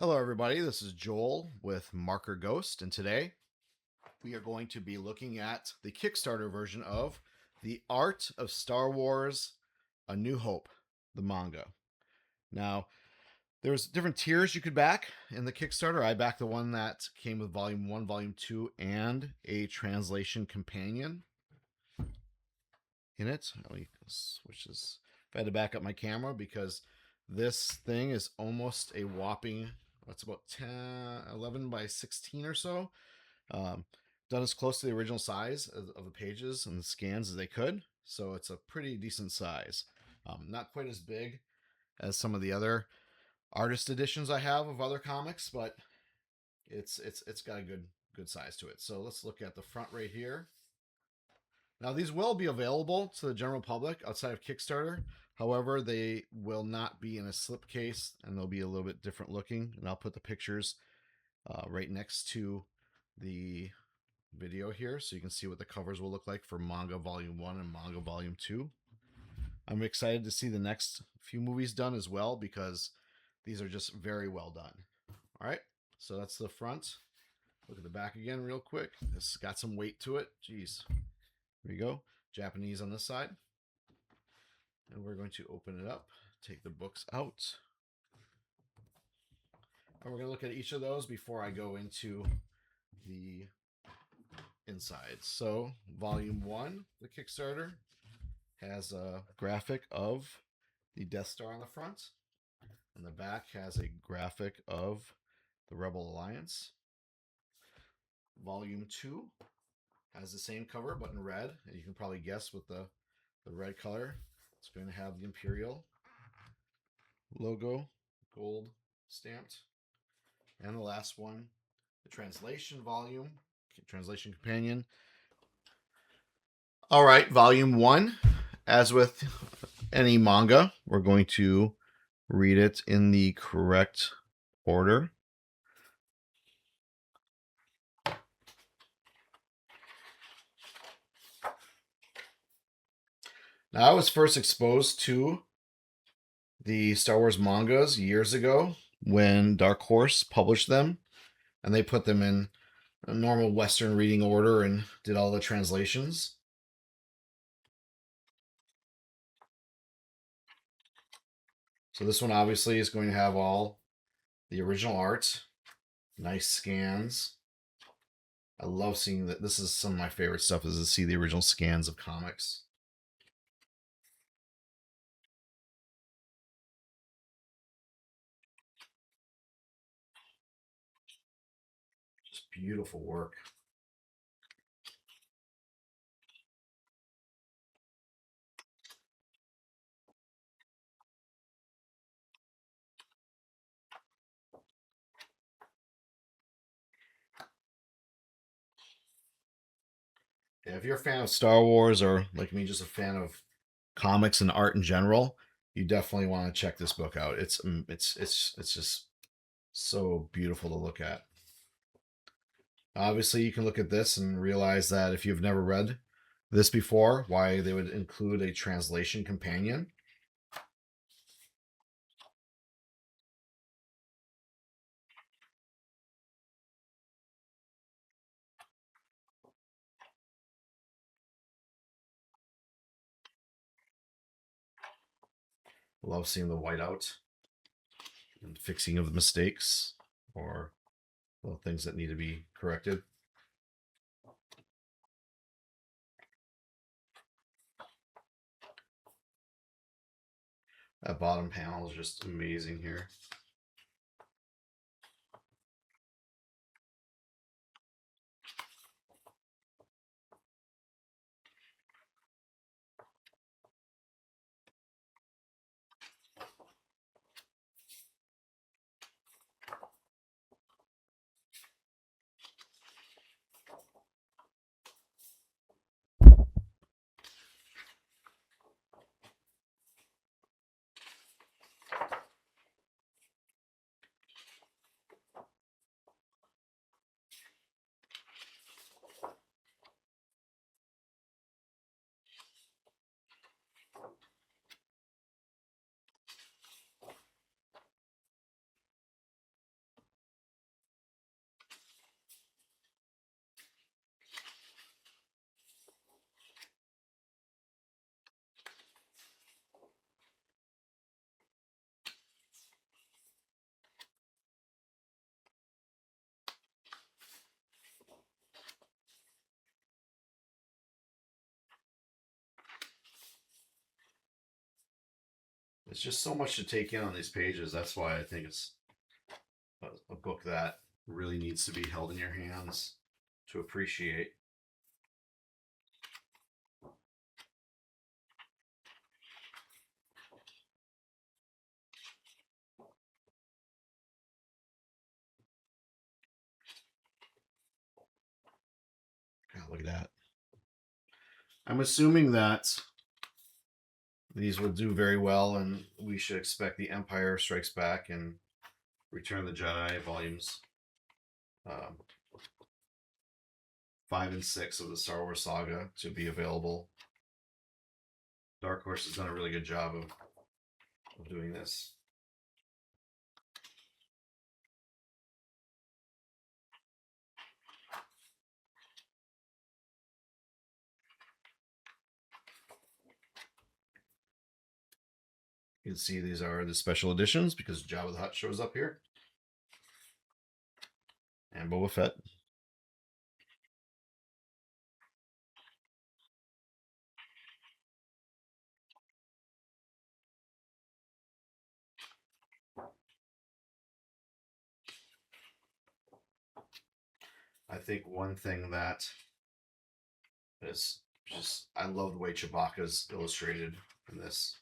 Hello everybody, this is Joel with Marker Ghost, and today we are going to be looking at the Kickstarter version of The Art of Star Wars A New Hope, the manga. Now, there's different tiers you could back in the Kickstarter. I backed the one that came with Volume 1, Volume 2, and a translation companion in it. Let me switch this. If I had to back up my camera because this thing is almost a whopping, what's about 10, 11 by 16 or so. Done as close to the original size of the pages and the scans as they could. So it's a pretty decent size. Not quite as big as some of the other artist editions I have of other comics, but it's got a good size to it. So let's look at the front right here. Now, these will be available to the general public outside of Kickstarter. However, they will not be in a slipcase, and they'll be a little bit different looking. And I'll put the pictures right next to the video here so you can see what the covers will look like for Manga Volume 1 and Manga Volume 2. I'm excited to see the next few movies done as well because these are just very well done. All right, so that's the front. Look at the back again real quick. This has got some weight to it. Jeez. Here we go. Japanese on this side. And we're going to open it up, take the books out. And we're going to look at each of those before I go into the inside. So, Volume 1, the Kickstarter, has a graphic of the Death Star on the front. And the back has a graphic of the Rebel Alliance. Volume 2 has the same cover, but in red. And you can probably guess with the red color. It's going to have the Imperial logo, gold stamped. And the last one, the translation volume, translation companion. All right, Volume 1. As with any manga, we're going to read it in the correct order. Now, I was first exposed to the Star Wars mangas years ago when Dark Horse published them, and they put them in a normal Western reading order and did all the translations. So this one obviously is going to have all the original art, nice scans. I love seeing that. This is some of my favorite stuff is to see the original scans of comics. Just beautiful work. Yeah, if you're a fan of Star Wars or like me, just a fan of comics and art in general, you definitely want to check this book out. It's just so beautiful to look at. Obviously, you can look at this and realize that if you've never read this before, why they would include a translation companion. Love seeing the whiteout and fixing of the mistakes or little things that need to be corrected. That bottom panel is just amazing here. It's just so much to take in on these pages. That's why I think it's a book that really needs to be held in your hands to appreciate. God, look at that. I'm assuming that these will do very well, and we should expect The Empire Strikes Back and Return of the Jedi volumes 5 and 6 of the Star Wars saga to be available. Dark Horse has done a really good job of doing this. You can see these are the special editions because Jabba the Hutt shows up here. And Boba Fett. I think one thing that is just, I love the way Chewbacca's illustrated in this.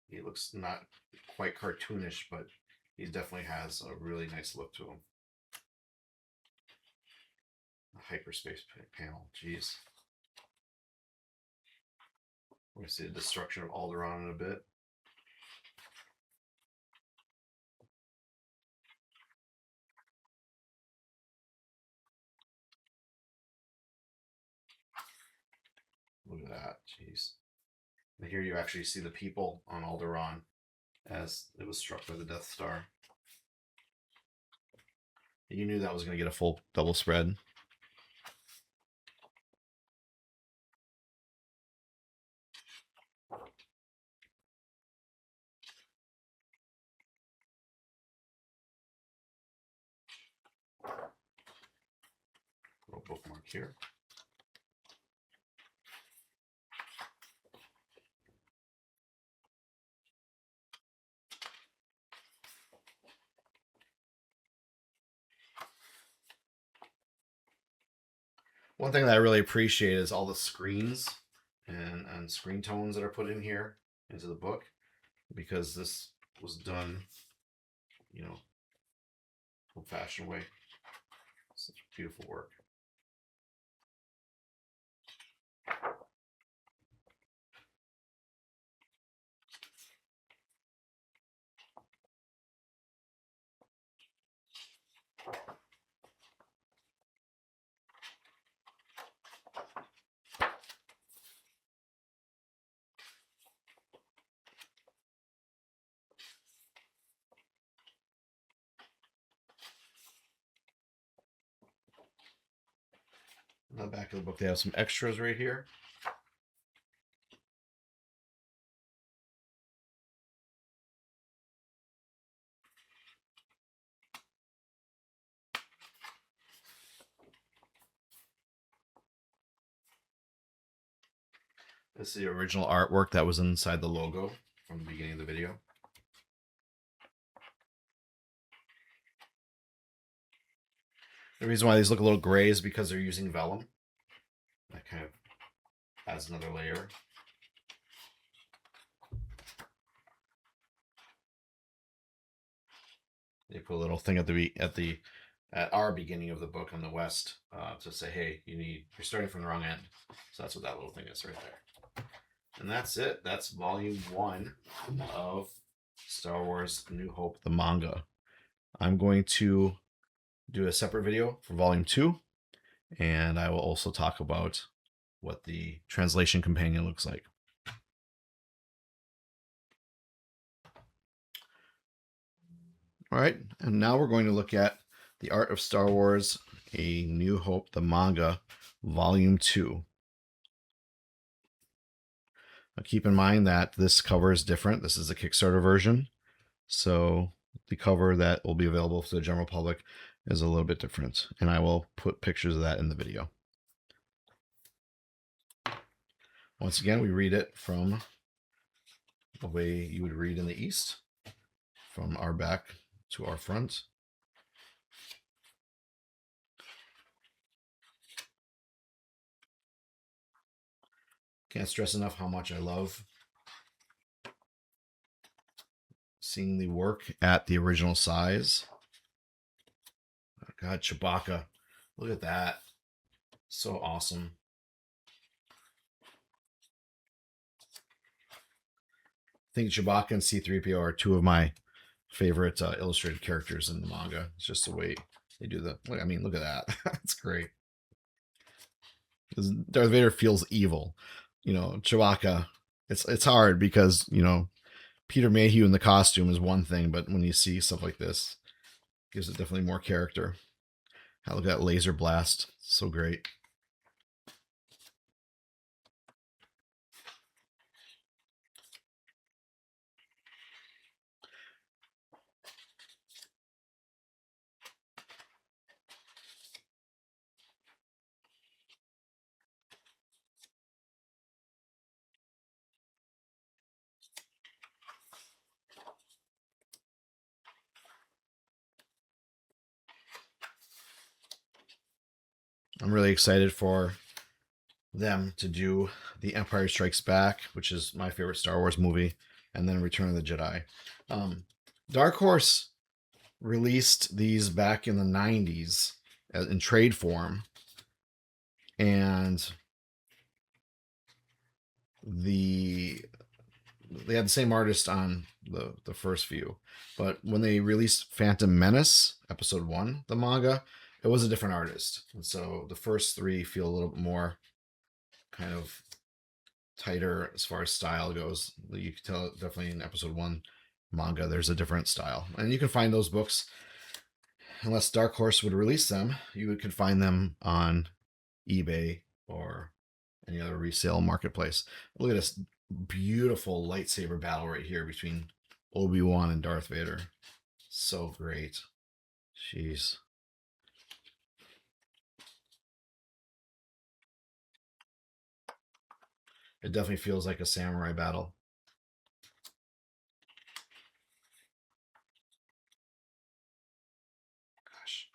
He looks not quite cartoonish, but he definitely has a really nice look to him. The hyperspace panel, jeez. We're going to see the destruction of Alderaan in a bit. Look at that, jeez. And here you actually see the people on Alderaan as it was struck by the Death Star. You knew that was going to get a full double spread. Little bookmark here. One thing that I really appreciate is all the screens and screen tones that are put in here into the book, because this was done, you know, old-fashioned way. Such beautiful work. On the back of the book, they have some extras right here. This is the original artwork that was inside the logo from the beginning of the video. The reason why these look a little gray is because they're using vellum. That kind of adds another layer. They put a little thing at our beginning of the book on the west to say, hey, you're starting from the wrong end. So that's what that little thing is right there. And that's it. That's volume 1 of Star Wars New Hope, the manga. I'm going to do a separate video for volume 2, and I will also talk about what the translation companion looks like. All right, and now we're going to look at The Art of Star Wars, A New Hope, the manga, volume 2. Now keep in mind that this cover is different. This is a Kickstarter version, so the cover that will be available to the general public is a little bit different, and I will put pictures of that in the video. Once again, we read it from the way you would read in the East, from our back to our front. Can't stress enough how much I love seeing the work at the original size. Oh God, Chewbacca. Look at that. So awesome. I think Chewbacca and C-3PO are two of my favorite illustrated characters in the manga. It's just the way they do the. I mean, look at that. That's great. Darth Vader feels evil. You know, Chewbacca. It's hard because Peter Mayhew in the costume is one thing, but when you see stuff like this, it gives it definitely more character. Look at that laser blast. So great. I'm really excited for them to do The Empire Strikes Back, which is my favorite Star Wars movie, and then Return of the Jedi. Dark Horse released these back in the 90s in trade form, and they had the same artist on the first few, but when they released Phantom Menace episode 1, the manga, it was a different artist, and so the first 3 feel a little bit more kind of tighter as far as style goes. You can tell definitely in episode 1 manga there's a different style, and you can find those books, unless Dark Horse would release them, you could find them on eBay or any other resale marketplace. Look at this beautiful lightsaber battle right here between Obi-Wan and Darth Vader. So great. Jeez. It definitely feels like a samurai battle. Gosh,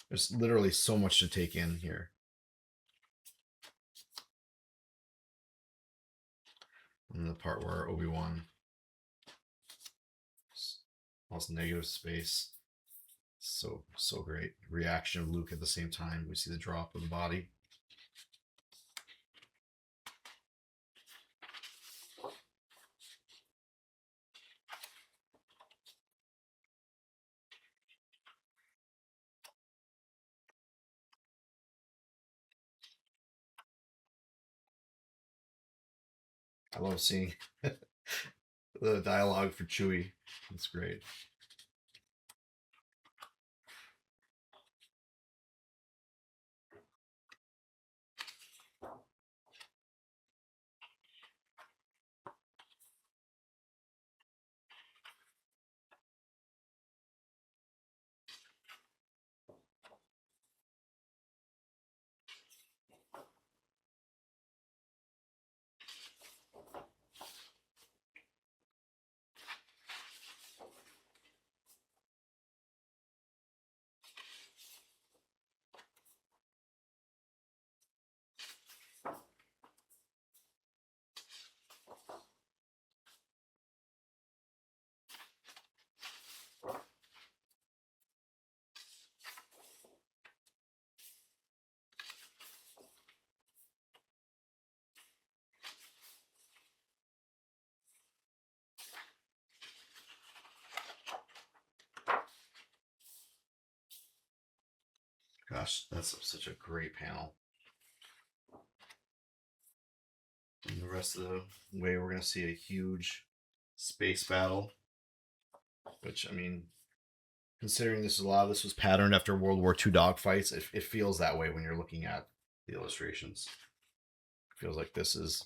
there's literally so much to take in here. And the part where Obi-Wan lost negative space. So great. Reaction of Luke at the same time. We see the drop of the body. I love seeing the dialogue for Chewie. It's great. Gosh, that's such a great panel. And the rest of the way, we're going to see a huge space battle. Which, I mean, considering a lot of this was patterned after World War II dogfights, it feels that way when you're looking at the illustrations. It feels like this is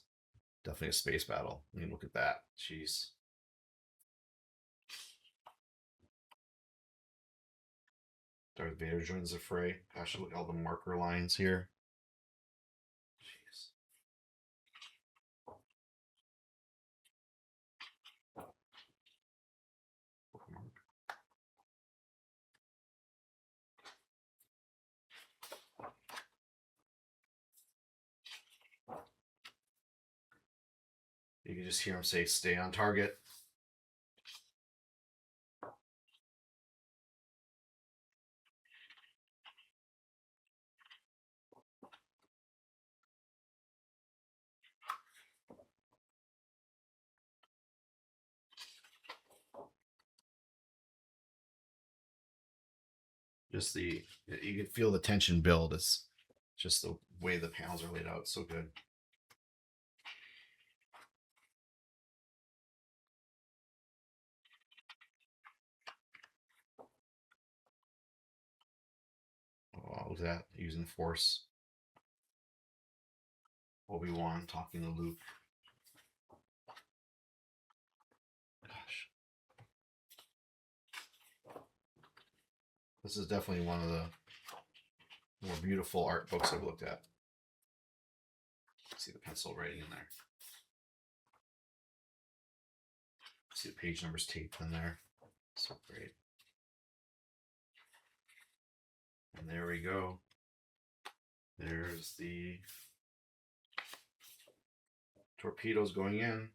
definitely a space battle. I mean, look at that. Jeez. Darth Vader joins the fray. Gosh, look at all the marker lines here. Jeez. You can just hear him say, "Stay on target." Just you can feel the tension build. It's just the way the panels are laid out. It's so good. Oh, look at that. Using force. Obi-Wan talking to Luke. Gosh. This is definitely one of the more beautiful art books I've looked at. See the pencil writing in there. See the page numbers taped in there. So great. And there we go. There's the torpedoes going in.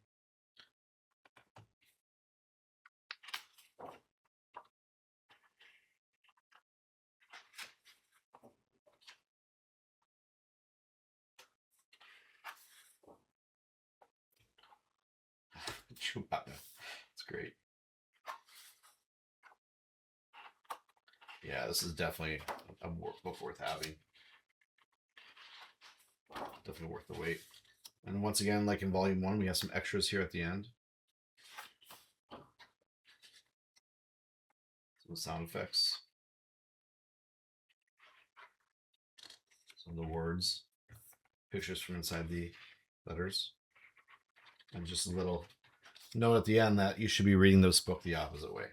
Chewbacca. It's great. Yeah, this is definitely a book worth having. Definitely worth the wait. And once again, like in volume 1, we have some extras here at the end. Some sound effects. Some of the words. Pictures from inside the letters. And just a little note at the end that you should be reading this book the opposite way.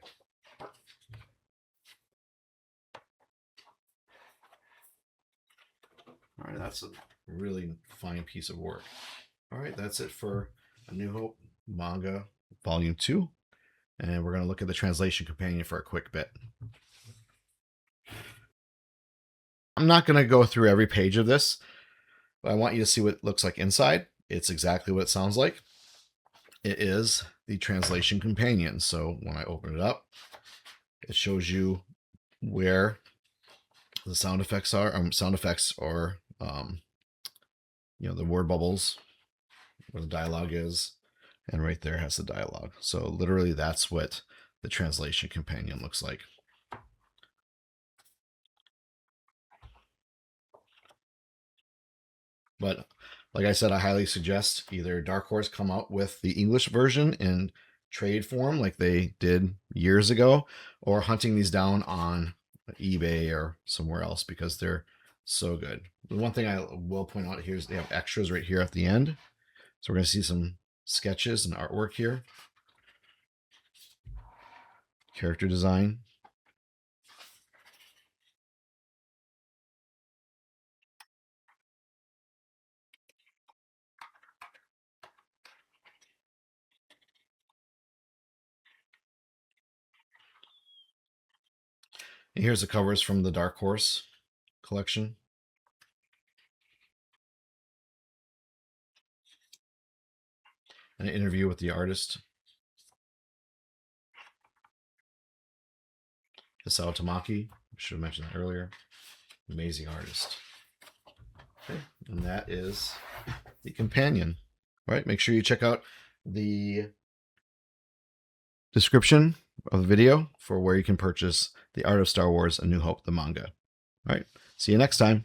All right, that's a really fine piece of work. All right, that's it for A New Hope Manga Volume 2. And we're going to look at the translation companion for a quick bit. I'm not going to go through every page of this, but I want you to see what it looks like inside. It's exactly what it sounds like. It is the translation companion. So when I open it up, it shows you where the sound effects are. The word bubbles, where the dialogue is, and right there has the dialogue. So literally that's what the translation companion looks like. But like I said, I highly suggest either Dark Horse come out with the English version in trade form like they did years ago, or hunting these down on eBay or somewhere else, because they're so good. The one thing I will point out here is they have extras right here at the end. So we're going to see some sketches and artwork here. Character design. And here's the covers from the Dark Horse collection. An interview with the artist, Hisao Tamaki. I should have mentioned that earlier. Amazing artist. Okay, and that is the companion. All right, make sure you check out the description of the video for where you can purchase The Art of Star Wars: A New Hope, the manga. All right, see you next time.